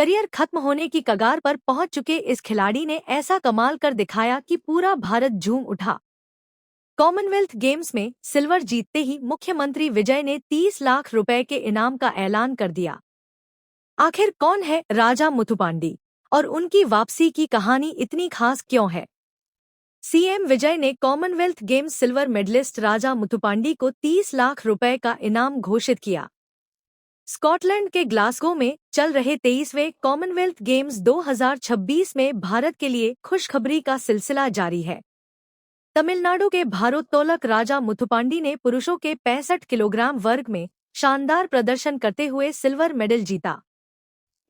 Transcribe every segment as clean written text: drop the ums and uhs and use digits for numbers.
Career खत्म होने की कगार पर पहुंच चुके इस खिलाड़ी ने ऐसा कमाल कर दिखाया कि पूरा भारत झूम उठा। कॉमनवेल्थ गेम्स में सिल्वर जीतते ही मुख्यमंत्री विजय ने 30 लाख रुपए के इनाम का ऐलान कर दिया। आखिर कौन है राजा मुथुपांडी और उनकी वापसी की कहानी इतनी खास क्यों है? सीएम विजय ने कॉमनवेल्थ गेम्स सिल्वर मेडलिस्ट राजा मुथुपांडी को 30 लाख रुपए का इनाम घोषित किया। स्कॉटलैंड के ग्लासगो में चल रहे 23वें कॉमनवेल्थ गेम्स 2026 में भारत के लिए खुशखबरी का सिलसिला जारी है। तमिलनाडु के भारोत्तोलक राजा मुथुपांडी ने पुरुषों के 65 किलोग्राम वर्ग में शानदार प्रदर्शन करते हुए सिल्वर मेडल जीता।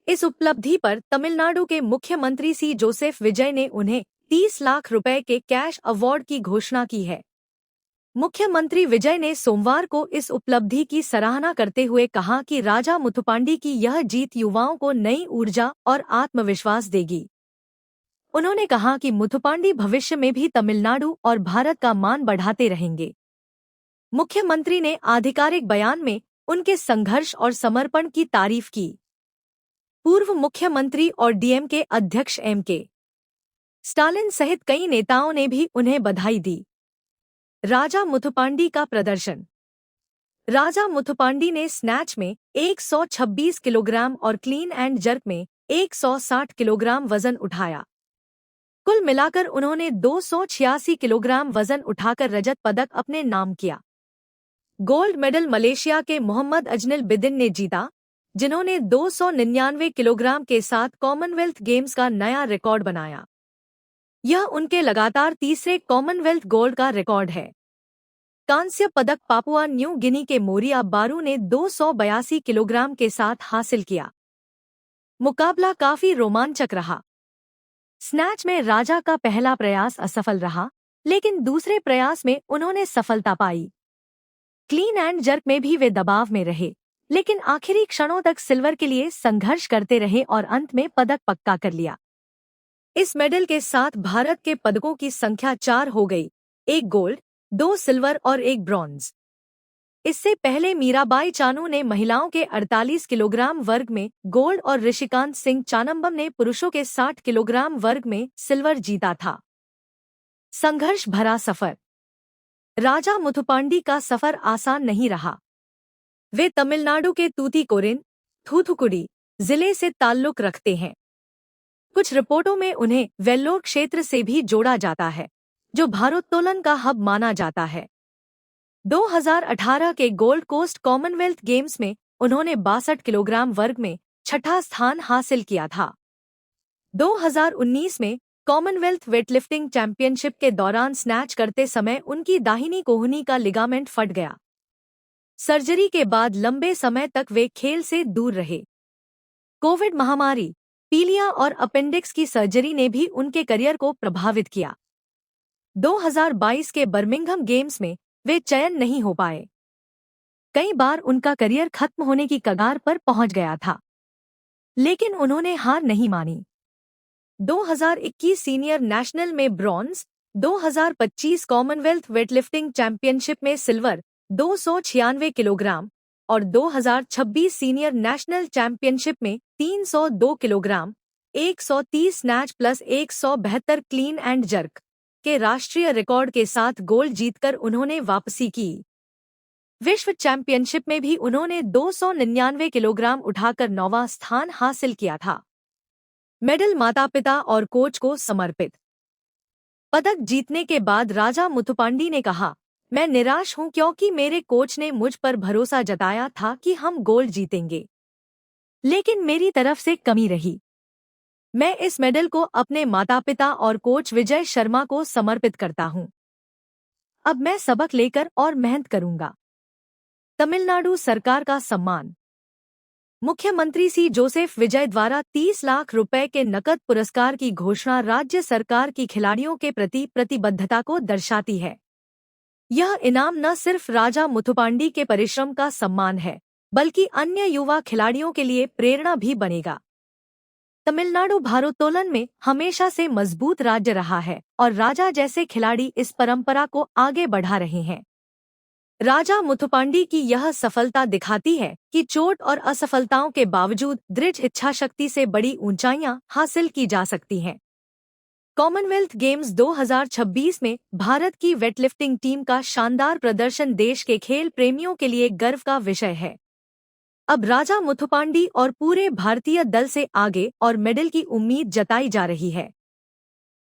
इस उपलब्धि पर तमिलनाडु के मुख्यमंत्री सी जोसेफ विजय ने उन्हें 30 लाख रुपए के कैश अवार्ड की घोषणा की है। मुख्यमंत्री विजय ने सोमवार को इस उपलब्धि की सराहना करते हुए कहा कि राजा मुथुपांडी की यह जीत युवाओं को नई ऊर्जा और आत्मविश्वास देगी। उन्होंने कहा कि मुथुपांडी भविष्य में भी तमिलनाडु और भारत का मान बढ़ाते रहेंगे। मुख्यमंत्री ने आधिकारिक बयान में उनके संघर्ष और समर्पण की तारीफ की। पूर्व मुख्यमंत्री और डीएमके अध्यक्ष एम.के. स्टालिन सहित कई नेताओं ने भी उन्हें बधाई दी। राजा मुथुपांडी का प्रदर्शन। राजा मुथुपांडी ने स्नैच में 126 किलोग्राम और क्लीन एंड जर्क में 160 किलोग्राम वजन उठाया। कुल मिलाकर उन्होंने 286 किलोग्राम वजन उठाकर रजत पदक अपने नाम किया। गोल्ड मेडल मलेशिया के मोहम्मद अजनिल बिदिन ने जीता, जिन्होंने 299 किलोग्राम के साथ कॉमनवेल्थ गेम्स का नया रिकॉर्ड बनाया। यह उनके लगातार तीसरे कॉमनवेल्थ गोल्ड का रिकॉर्ड है। कांस्य पदक पापुआ न्यू गिनी के मोरिया बारू ने 282 किलोग्राम के साथ हासिल किया। मुकाबला काफी रोमांचक रहा। स्नैच में राजा का पहला प्रयास असफल रहा, लेकिन दूसरे प्रयास में उन्होंने सफलता पाई। क्लीन एंड जर्क में भी वे दबाव में रहे, लेकिन आखिरी क्षणों तक सिल्वर के लिए संघर्ष करते रहे और अंत में पदक पक्का कर लिया। इस मेडल के साथ भारत के पदकों की संख्या 4 हो गई, 1 गोल्ड, 2 सिल्वर और 1 ब्रॉन्ज। इससे पहले मीराबाई चानू ने महिलाओं के 48 किलोग्राम वर्ग में गोल्ड और ऋषिकांत सिंह चानम्बम ने पुरुषों के 60 किलोग्राम वर्ग में सिल्वर जीता था। संघर्ष भरा सफर। राजा मुथुपांडी का सफर आसान नहीं रहा। वे तमिलनाडु के तूतीकोरिन, थूथुकुडी जिले से ताल्लुक रखते हैं। कुछ रिपोर्टों में उन्हें वेल्लोर क्षेत्र से भी जोड़ा जाता है, जो भारोत्तोलन का हब माना जाता है। 2018 के गोल्ड कोस्ट कॉमनवेल्थ गेम्स में उन्होंने 62 किलोग्राम वर्ग में छठा स्थान हासिल किया था। 2019 में कॉमनवेल्थ वेटलिफ्टिंग चैंपियनशिप के दौरान स्नैच करते समय उनकी दाहिनी कोहनी का लिगामेंट फट गया। सर्जरी के बाद लंबे समय तक वे खेल से दूर रहे। कोविड महामारी, पीलिया और अपेंडिक्स की सर्जरी ने भी उनके करियर को प्रभावित किया। 2022 के बर्मिंघम गेम्स में वे चयन नहीं हो पाए। कई बार उनका करियर खत्म होने की कगार पर पहुंच गया था, लेकिन उन्होंने हार नहीं मानी। 2021 सीनियर नेशनल में ब्रॉन्ज, 2025 कॉमनवेल्थ वेटलिफ्टिंग चैंपियनशिप में सिल्वर 296 किलोग्राम और 2026 सीनियर नेशनल चैंपियनशिप में 302 kilogram, 130 snatch plus 172 clean and jerk के राष्ट्रीय रिकॉर्ड के साथ गोल्ड जीतकर उन्होंने वापसी की। विश्व चैंपियनशिप में भी उन्होंने 299 किलोग्राम उठाकर 9वां स्थान हासिल किया था। मेडल माता-पिता और कोच को समर्पित। पदक जीतने के बाद राजा मुथुपांडी ने कहा, मैं निराश हूं क्योंकि मेरे कोच ने मुझ पर भरोसा जताया था कि हम गोल्ड जीतेंगे, लेकिन मेरी तरफ से कमी रही। मैं इस मेडल को अपने माता-पिता और कोच विजय शर्मा को समर्पित करता हूं। अब मैं सबक लेकर और मेहनत करूंगा। तमिलनाडु सरकार का सम्मान। मुख्यमंत्री सी जोसेफ विजय द्वारा 30 लाख रुपए के नकद पुरस्कार की घोषणा राज्य सरकार की खिलाड़ियों के प्रति प्रतिबद्धता को दर्शाती है। यह इनाम न सिर्फ राजा मुथुपांडी के परिश्रम का सम्मान है, बल्कि अन्य युवा खिलाड़ियों के लिए प्रेरणा भी बनेगा। तमिलनाडु भारोत्तोलन में हमेशा से मजबूत राज्य रहा है और राजा जैसे खिलाड़ी इस परंपरा को आगे बढ़ा रहे हैं। राजा मुथुपांडी की यह सफलता दिखाती है कि चोट और असफलताओं के बावजूद दृढ़ इच्छाशक्ति से बड़ी ऊंचाइयां हासिल की जा सकती हैं। कॉमनवेल्थ गेम्स 2026 में भारत की वेटलिफ्टिंग टीम का शानदार प्रदर्शन देश के खेल प्रेमियों के लिए गर्व का विषय है। अब राजा मुथुपांडी और पूरे भारतीय दल से आगे और मेडल की उम्मीद जताई जा रही है।